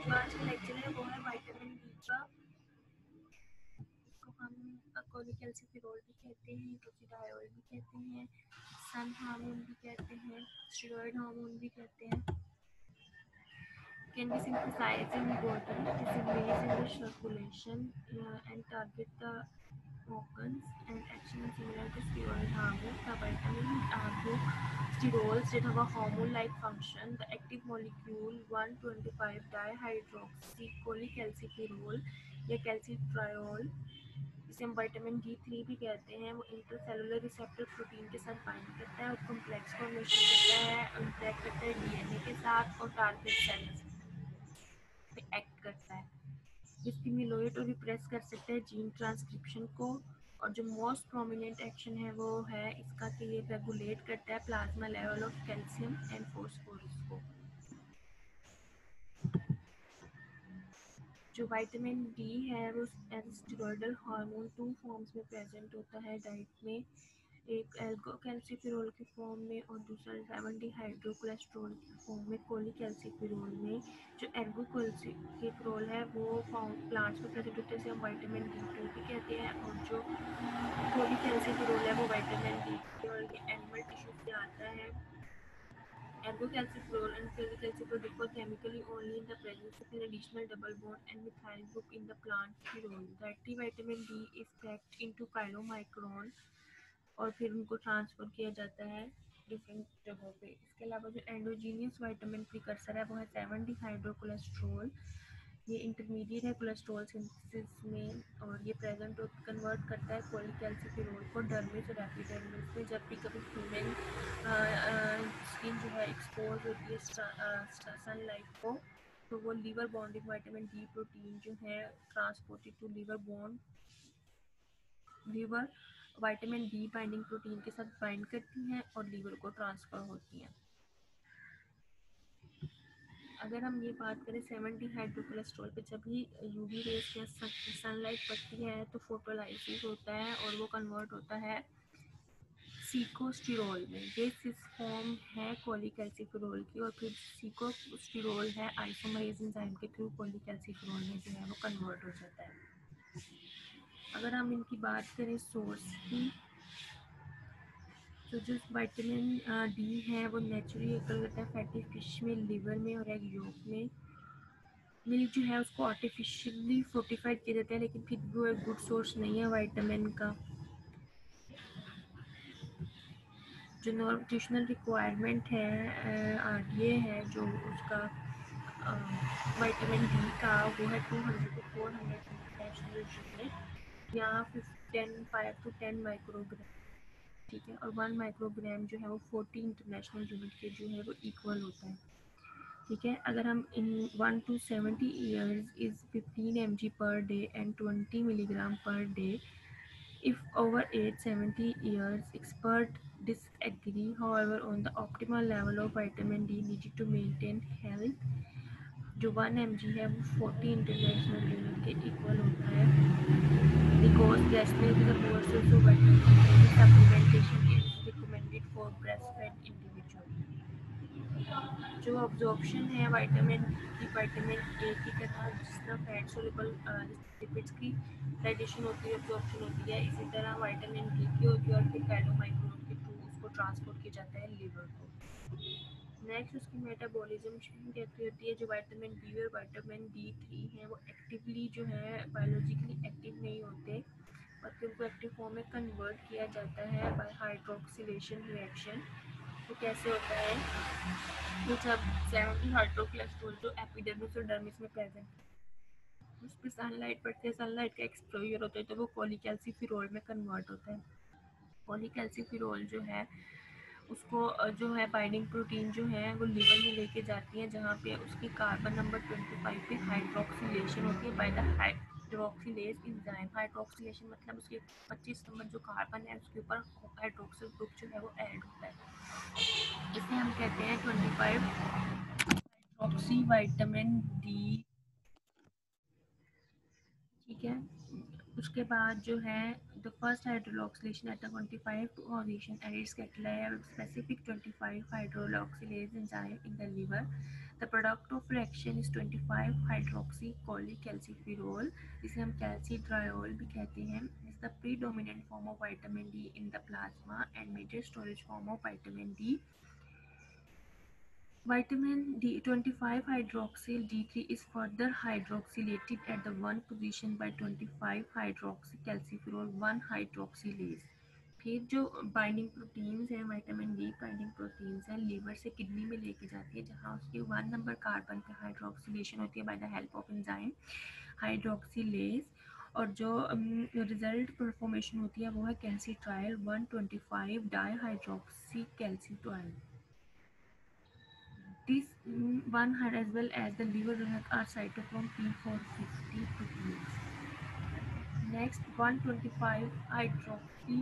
जो आज का लेक्चर है वो है विटामिन डी का। इसको हम कोलिकैल्सिफेरॉल भी कहते हैं, टोसिडायोल भी कहते हैं, सन हार्मोन भी कहते हैं, स्टेरॉयड हार्मोन भी कहते हैं। Can be synthesized in body, is released in the circulation and target the organs and action is similar to steroid hormone. The vitamin are steroids that have a hormone-like function. The active molecule 125 dihydroxycholecalciferol या calcitriol, जिसे हम vitamin D3 भी कहते हैं, वो intercellular receptor protein के साथ bind करता है और कॉम्प्लेक्स फॉर्मेशन करता है, इंटरेक्ट करता है DNA के साथ और टारगेट सेल्स पे एक्ट करता है। स्टिमुलेट और रिप्रेस कर सकता है जीन ट्रांसक्रिप्शन को। और जो मोस्ट प्रोमिनेंट एक्शन है वो है इसका कि ये रेगुलेट करता है plasma level of calcium and phosphorus को। जो विटामिन डी है वो एज स्टेरॉयडल हार्मोन 2 फॉर्म्स में प्रेजेंट होता है डाइट में, एक एल्गोकैल्सिफेरॉल के फॉर्म में और दूसरा 7 डिहाइड्रोकोलेस्ट्रॉल के फॉर्म में कोलिकैल्सिफेरॉल में। जो एल्गोकैल्सिफेरॉल है वो प्लांट्स में प्रेजेंट होते हैं, जिसे हम विटामिन D2 भी कहते हैं, और जो कोलिकैल्सिफेरॉल है वो विटामिन डी और ये एनिमल टिश्यू से आता है। Ergocalciferol and cholecalciferol differ chemically only in the presence of an additional double bond and methyl group in the plant ferrol. Directly vitamin D is packed into chylomicron और फिर उनको transfer किया जाता है different जगहों पे। इसके अलावा जो एंडोजीनियस विटामिन प्रिकर्सर है वो है 7 डिहाइड्रोकोलेस्ट्रॉल। ये इंटरमीडिएट है कोलेस्ट्रॉल सिंथेसिस में और ये प्रेजेंट कन्वर्ट करता है कोलिकैल्सिफेरॉल को डर्मिस और एपिडर्मिस में। जब भी कभी ह्यूमन स्किन जो है एक्सपोज होती है सनलाइट को, तो वो liver bonding vitamin D protein जो है transported to liver vitamin D binding protein के साथ बाइंड करती हैं और लीवर को ट्रांसफ़र होती हैं। अगर हम ये बात करें 7 डिहाइड्रोकोलेस्ट्रॉल पे, जब भी यूवी रेस या सनलाइट पड़ती है तो फोटोलाइसिस होता है और वो कन्वर्ट होता है सीकोस्टिरोल में। ये सिस फॉर्म है कोलिकैल्सिफेरॉल की और फिर सीकोस्टिरोल है आइसोमरेज एंजाइम के थ्रू कोलिकैल्सिफेरॉल में जो है वो कन्वर्ट हो जाता है। अगर हम इनकी बात करें सोर्स की, तो जो विटामिन डी है वो नेचुरली अकर करता है फैटी फिश में, लिवर में और एग योक में। मिल्क जो है उसको आर्टिफिशियली फोर्टिफाइड किया जाता है, लेकिन फिर भी वो एक गुड सोर्स नहीं है विटामिन का। जो न्यूट्रिशनल रिक्वायरमेंट है RDA है जो उसका विटामिन डी का, वो है 200 to 400 इंटरनेशनल यूनिट या 5 to 10 माइक्रोग्राम, ठीक है। और 1 माइक्रोग्राम जो है वो 40 इंटरनेशनल यूनिट के जो है वो इक्वल होता है, ठीक है। अगर हम इन 1 to 70 years is 15 mg per day and 20 milligram per day. If over age 70 years, experts disagree, however, on the optimal level of vitamin D needed to maintain health. जो 1 mg है वो 40 इंटरनेशनल यूनिट के equal होता है। Because breast milk is a poor source of vitamin D, supplementation is recommended for breastfed individuals. जो absorption है vitamin की vitamin A की तरह, जिस तरह फैट सोल्यूबल लिपिड्स की डाइजेशन होती है, अब्जॉर्प्शन होती है, इसी तरह विटामिन डी की होती है और फिर कैलोमाइक्रोन के थ्रू उसको ट्रांसपोर्ट किया जाता है लिवर को। नेक्स्ट उसकी मेटाबॉलिज्म कहती होती है। जो विटामिन बी और विटामिन D3 है वो एक्टिवली जो है बायोलॉजिकली एक्टिव नहीं होते और फिर उनको एक्टिव फॉर्म में कन्वर्ट किया जाता है बाय हाइड्रोक्सिलेशन रिएक्शन। तो कैसे होता है कि जब 7 हाइड्रोकोलेस्ट्रॉल जो एपिडर्मिस और डर्मिस में प्रेजेंट है उस पर सनलाइट पड़ती है, सनलाइट का एक्सपोजर होता है तो वो कोलिकैल्सिफेरॉल में कन्वर्ट होता है। कोलिकैल्सिफेरॉल जो है उसको जो है बाइंडिंग प्रोटीन जो है वो लिवर में लेके जाती है, जहाँ पे उसकी कार्बन नंबर 25 पे हाइड्रोक्सिलेशन होती है by the hydroxylase enzyme. Hydroxylation मतलब उसके 25 नंबर जो कार्बन है उसके ऊपर हाइड्रोक्सिल ग्रुप जो है वो ऐड होता है, इसे हम कहते हैं 25 हाइड्रोक्सी विटामिन डी, ठीक है। उसके बाद जो है the first hydroxylation at 25 position and its catalyzed specific 25 hydroxylase enzyme in the liver. The product of reaction is 25 hydroxy cholecalciferol, जिसे हम कैल्सिट्रायोल भी कहते हैं, is the predominant form of vitamin D in the plasma and major storage form of vitamin D. Vitamin D25 hydroxyl D3 is further hydroxylated at the 1 position by 25 hydroxycalciferol 1 hydroxylase. फिर जो binding proteins हैं, vitamin D binding proteins हैं, liver से kidney में लेके जाती है, जहाँ उसकी 1 नंबर कार्बन पे हाइड्रोक्सिलेशन होती है by the help of enzyme hydroxylase, और जो रिजल्ट परफॉर्मेशन होती है वो है calcitriol 125 dihydroxy calcitriol. This one as well as the liver donor are cytochrome P450 proteins. Next 125 hydroxy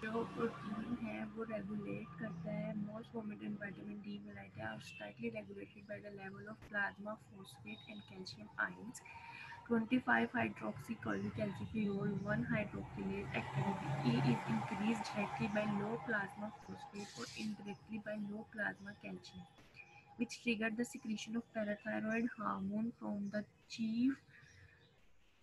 जो प्रोटीन है वो रेगुलेट करता है मोस्ट वोमिटेड विटामिन डी वेलाइटा और slightly regulated by the level of plasma phosphate and calcium ions. 25 hydroxy cholecalciferol 1 hydroxylase activity is increased directly by low plasma phosphate or indirectly by low plasma calcium, which triggered the secretion of parathyroid hormone from the chief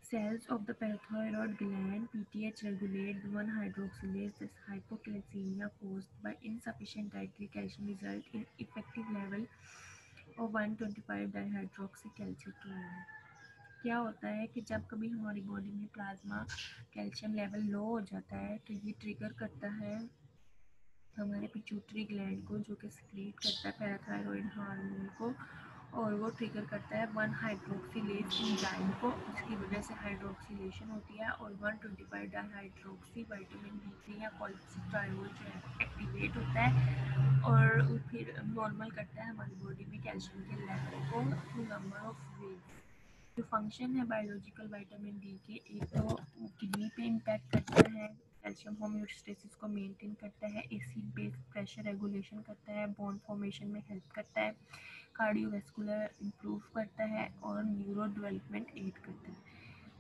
cells of the parathyroid gland. PTH regulates 1 hydroxylase. This hypocalcemia caused by insufficient dietary calcium result in effective level of 125 dihydroxycalcitriol. क्या होता है कि जब कभी हमारी body में plasma calcium level low हो जाता है तो ये ट्रिगर करता है हमारे पिट्यूटरी ग्लैंड को, जो कि सिक्रीट करता है पैराथायरॉइड हार्मोन को, और वो ट्रिगर करता है 1 हाइड्रोक्सीलेज एंजाइम को, जिसकी वजह से हाइड्रोक्सीलेशन होती है और 125 डाईहाइड्रोक्सी विटामिन D3 या कोलेस्ट्रॉल जो है एक्टिवेट होता है और फिर नॉर्मल करता है हमारी बॉडी में कैल्शियम के लेवल को थ्रू नंबर ऑफ वेज. जो फंक्शन है बायोलॉजिकल विटामिन डी के, एक तो किडनी पे इम्पैक्ट करता है, कैल्शियम होम्योस्टेसिस को मेंटेन करता है, एसिड बेस प्रेशर रेगुलेशन करता है, बोन फॉर्मेशन में हेल्प करता है, कार्डियोवैस्कुलर इंप्रूव करता है और न्यूरो डेवलपमेंट एड करता है.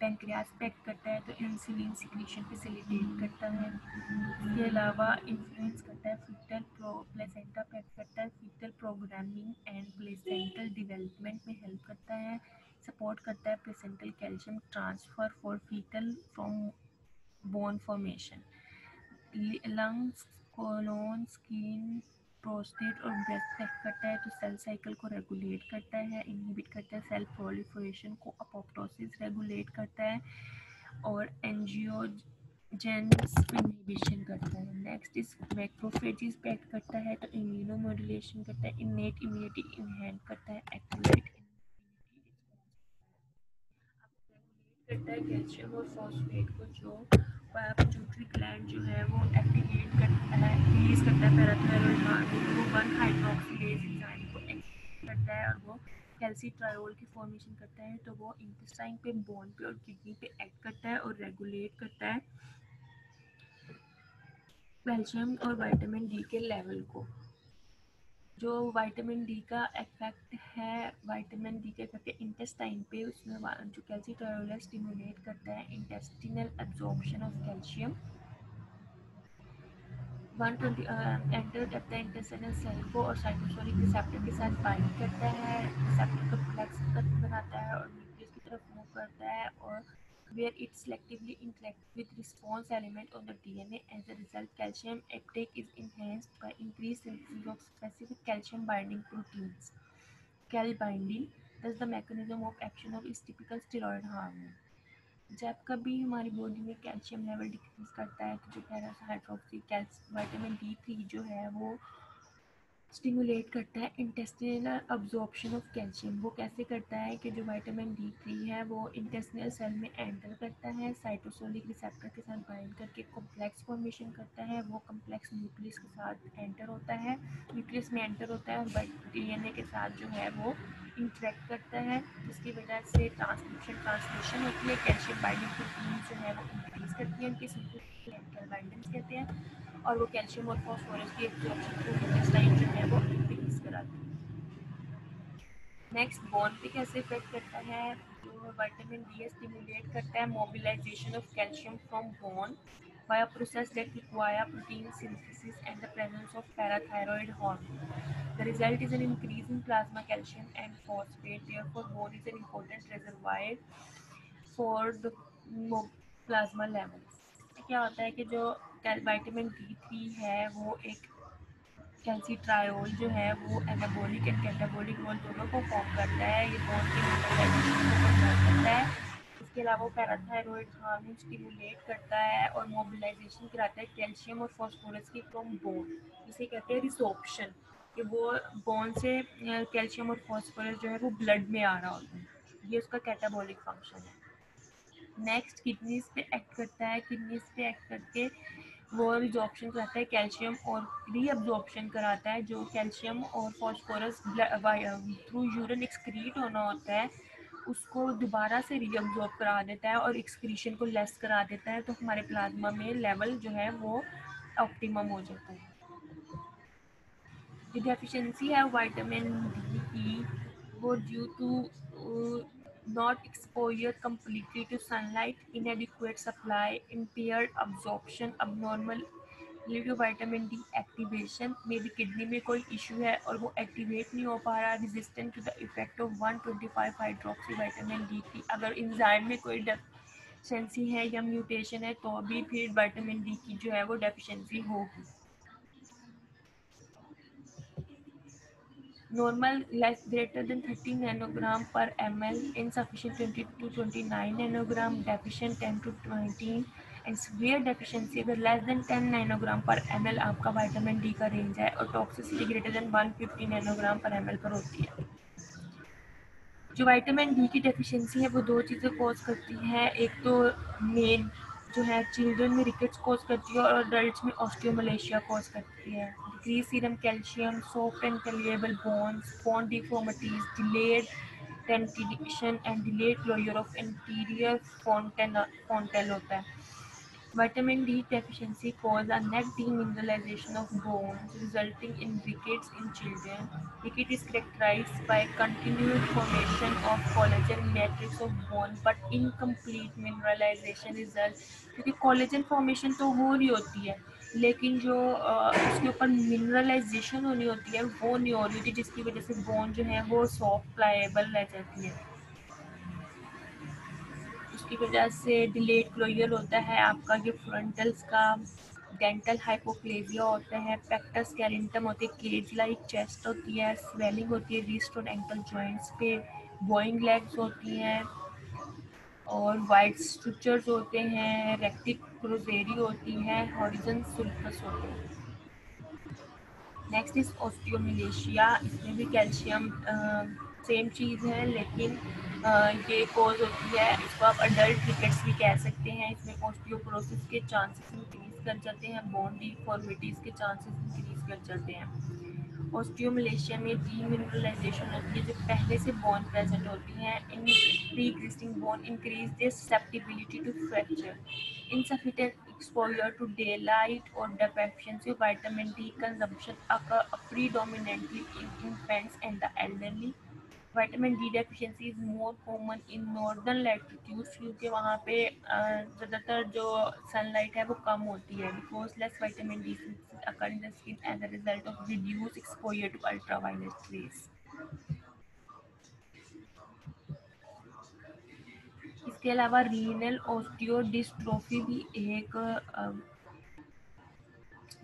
पेंक्रियास पैक करता है तो इंसुलिन सिक्रीशन फैसिलिटेट करता है. इसके अलावा इन्फ्लुएंस करता है फीटल प्लेसेंटा पैक करता है, fetal programming and placental development में हेल्प करता है, सपोर्ट करता है placental calcium transfer for fetal from bone formation. Lungs, colon, skin, prostate और ब्रेस्ट पैक करता है तो सेल साइकिल को रेगुलेट करता है, इनहिबिट करता है सेल प्रोलिफरेशन को, अपोप्टोसिस रेगुलेट करता है और एंजियोजेंस इनहिबिशन करता है. नेक्स्ट इज मैक्रोफेजेस पैक करता है तो इम्यूनोमोड्यूलेशन करता है, इनेट इम्यूनिटी इनहेंस करता है, एक्टिवेट करता है कैल्शियम और फॉस्फेट को, जो पिट्यूटरी ग्लैंड जो है वो एक्टिवेट करता है, रिलीज करता है पैराथायरॉइड हार्मोन, वो 1 हाइड्रोक्सीलेज एंजाइम को एक्टिवेट करता है और वो कैल्सिट्रायोल की फॉर्मेशन करता है, तो वो इंटेस्टाइन पे, बोन पे और किडनी पे एक्ट करता है और रेगुलेट करता है कैल्शियम और विटामिन डी के लेवल को. जो विटामिन डी का इफेक्ट है, विटामिन डी के इफेक्ट है इंटेस्टाइन पे, उसमें जो कैल्सिट्रायोल स्टिमुलेट करता है intestinal absorption of calcium. 120 enter करता है इंटेस्टिनल सेल को और साइटोसोलिक रिसेप्टर के साथ बाइंड करता है, रिसेप्टर कॉम्प्लेक्स बनाता है और न्यूक्लियस की तरफ मूव करता है और where it selectively interacts with response element on the DNA. As a result, calcium uptake is enhanced by increased synthesis of specific calcium binding proteins. Cal binding, thus the mechanism of action of is typical steroid hormone. जब कभी हमारी body में calcium level decrease करता है तो जो पैराहाइड्रोक्सी vitamin D3 जो है वो स्टिमुलेट करता है इंटेस्टिनल अब्जॉर्प्शन ऑफ कैल्शियम. वो कैसे करता है कि जो विटामिन D3 है वो इंटेस्टिनल सेल में एंटर करता है, साइटोसोलिक रिसेप्टर के साथ बाइंड करके कॉम्प्लेक्स फॉर्मेशन करता है, वो कॉम्प्लेक्स न्यूक्लियस के साथ एंटर होता है, न्यूक्लियस में एंटर होता है और DNA के साथ जो है वो इंटरेक्ट करता है, जिसकी वजह से ट्रांसलेशन होती है. कैल्शियम बाइंडिंग प्रोटीन जो है वो इंक्रीज करती है, उनकी सिंथेसिस बाइंडिंग्स कहते हैं, और वो कैल्शियम और फॉस्फोरस की एब्जॉर्प्शन को इंटेस्टाइन जो है वो इंक्रीज कराती है. नेक्स्ट बोन पे कैसे इफेक्ट करता है, जो विटामिन डी स्टिमुलेट करता है mobilisation of calcium from bone by a process that require protein synthesis and the presence of parathyroid hormone. The result is an increase in plasma calcium and phosphate. Therefore, bone is an important reservoir for the plasma levels. क्या होता है कि जो vitamin D3 है वो एक कैल्सिट्रायोल जो है वो एनाबॉलिक एंड कैटाबॉलिक रोल दोनों को फॉर्म करता है। ये बोन के मिनरलाइजेशन को प्रमोट करता है। इसके अलावा वो पैराथायरॉइड हार्मोन स्टिमुलेट करता है और मोबिलाइजेशन कराता है कैल्शियम और फास्फोरस की फ्रॉम बोन। इसे कहते हैं रिसोर्प्शन, कि वो बोन से कैल्शियम और फास्फोरस जो है वो ब्लड में आ रहा होता है। ये उसका कैटाबॉलिक फंक्शन है। नेक्स्ट किडनीज पे एक्ट करता है। किडनीज पे एक्ट करके वो रिजॉर्प्शन कराता है कैल्शियम और रीअब्जॉर्प्शन कराता है। जो कैल्शियम और फास्फोरस थ्रू यूरिन एक्सक्रीट होना होता है उसको दोबारा से रीअब्जॉर्ब करा देता है और एक्सक्रीशन को लेस करा देता है, तो हमारे प्लाज्मा में लेवल जो है वो ऑप्टिमम हो जाता है। The deficiency of vitamin D was due to not exposure completely to sunlight, inadequate supply, impaired absorption, abnormal due to vitamin D activation, मे भी किडनी में कोई इशू है और वो एक्टिवेट नहीं हो पा रहा, resistant to the effect of 125 hydroxy vitamin D की। अगर इंजाइम में कोई डेफिशिएंसी है या म्यूटेशन है तो भी फिर विटामिन डी की जो है वो डेफिशिएंसी होगी। Normal less greater than 30 nanogram per ml, insufficient 20 to 29 nanogram, deficient 10 to 19 and severe deficiency अगर less than 10 nanogram per ml आपका vitamin D का रेंज है और toxicity greater than 150 nanogram per ml पर होती है। जो विटामिन डी की डेफिशिएंसी है वो दो चीज़ें कॉज करती है। एक तो मेन जो है चिल्ड्रन में रिकेट्स कॉज करती है और अडल्ट में ऑस्टियोमलेशिया कॉज करती है। Decrease serum calcium, soft and pliable bones, bone deformities, delayed dentition and delayed closure of interior fontanel होता है। Vitamin D deficiency causes a net demineralization of bones, resulting in rickets in children. Ricket is characterized by continued formation of collagen matrix of bone but incomplete mineralization result। क्योंकि collagen formation तो हो रही होती है लेकिन जो उसके ऊपर मिनरलाइजेशन होनी होती है वो नहीं हो रही होती, जिसकी वजह से बोन जो है वो सॉफ्ट प्लाएबल रह जाती है। उसकी वजह से डिलेड क्लोजर होता है आपका ये फ्रंटल्स का। डेंटल हाइपोप्लेजिया होता है। पेक्टस कैरेंटम होती है, केज लाइक चेस्ट होती है, स्वेलिंग होती है रिस्ट और एंकल जॉइंट्स पे, बोइंग लेग्स होती हैं और वाइट स्ट्रक्चर्स होते हैं, रेक्टिक क्रोजेरी होती है, हॉरिजन सुल्फस होते हैं। Next is osteomalacia. इसमें भी कैल्शियम सेम चीज़ है लेकिन ये कोज होती है, इसको आप अडल्ट रिकेट्स भी कह सकते हैं। इसमें ऑस्टियोपोरोसिस के चांसेस इंक्रीज कर जाते हैं, बोन डिफॉर्मिटीज़ के चांसेस इंक्रीज कर जाते हैं। ऑस्टियोमिलेशिया में डीमिनरलाइजेशन होती है जो पहले से बोन प्रेजेंट होती हैं in pre existing bone, increase this susceptibility to fracture. Insufficient exposure to daylight or deficiency of vitamin D consumption occur predominantly in infants and the elderly. Vitamin D deficiency is more common in northern latitudes क्योंकि वहाँ पे ज़्यादातर जो sunlight है वो कम होती है, because less vitamin D synthesis occur in the skin as a result of reduced exposure to ultraviolet rays. इसके अलावा रीनल ऑस्टियोडिस्ट्रोफी भी एक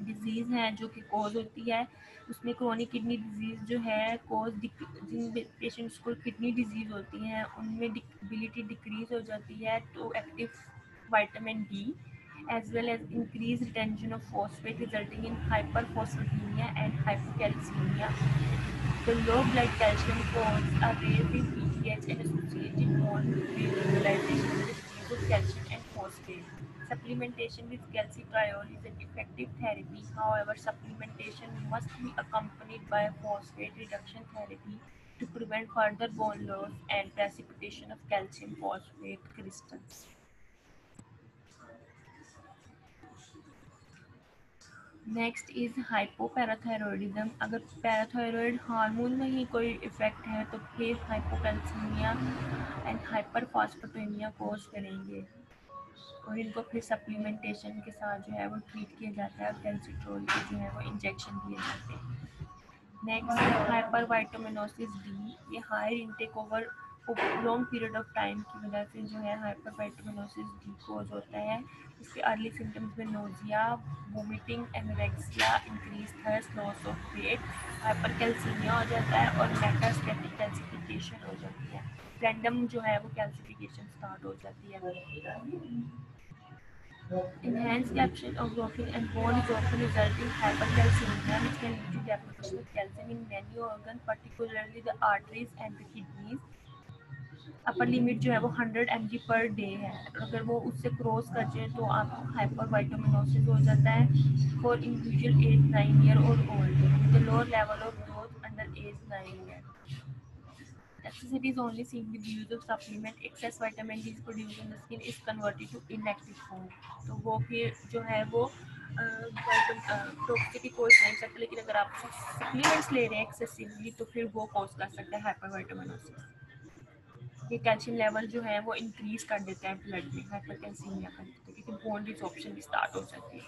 डिजीज़ है जो कि कॉज होती है। उसमें क्रोनिक किडनी डिजीज़ जो है कॉज, जिन पेशेंट्स को किडनी डिजीज़ होती हैं उनमें एबिलिटी डिक्रीज हो जाती है to active vitamin D as well as increased retention of phosphate resulting in hyperphosphatemia and hypocalcemia. The low blood calcium causes a raise in pH and associated non-mineralization with decrease of calcium and phosphate. Supplementation with calcitriol is an effective therapy. However, supplementation must be accompanied by phosphate reduction therapy to prevent further bone loss and precipitation of calcium phosphate crystals. Next is hypoparathyroidism. अगर parathyroid hormone में ही कोई effect है तो फिर hypocalcaemia and hyperphosphataemia cause करेंगे। और इनको फिर सप्लीमेंटेशन के साथ जो है वो ट्रीट किया जाता है और कैल्सिट्रोल के जो है वो इंजेक्शन दिए जाते हैं। नेक्स्ट है हाइपर वाइटामिनोसिस डी। ये higher intake over long period of time की वजह से जो है हाइपर वाइटामिनोसिस डी कोज होता है। इसके अर्ली सिम्टम्स में nausea, vomiting, anorexia, increase thirst, loss of weight, hypercalcaemia हो जाता है और मेटास्टेटिक कैल्सिफिकेशन हो जाती है। रैंडम जो है वो कैल्सिफिकेशन स्टार्ट हो जाती है। Enhanced absorption of caffeine and bone is often result in hypercalcemia, which can lead to deposition of calcium in many organs, particularly the arteries and the kidneys. Upper limit जो है वो 100 mg per day है। अगर वो उससे cross कर जाए तो आपको हाइपर वाइटामिनोसिस हो जाता है फॉर इंडिविजुअल एज 9 ईयर और old with lower level of growth under as 9 year. Toxicity is only seen with the use of supplement. Excess vitamin D is produced in the skin is converted to inactive form. तो वो फिर जो है वो toxicity कोज नहीं सकता, लेकिन अगर आप सप्लीमेंट्स ले रहे हैं एक्सेसिवली तो फिर वो कोज कर सकता है हाइपरवाइटामिनोसिस। ये कैल्शियम लेवल जो है वो इंक्रीज कर देता है ब्लड में, हाइपरकैल्सीमिया कर देता है क्योंकि बोन डिसॉर्प्शन स्टार्ट हो जाती है।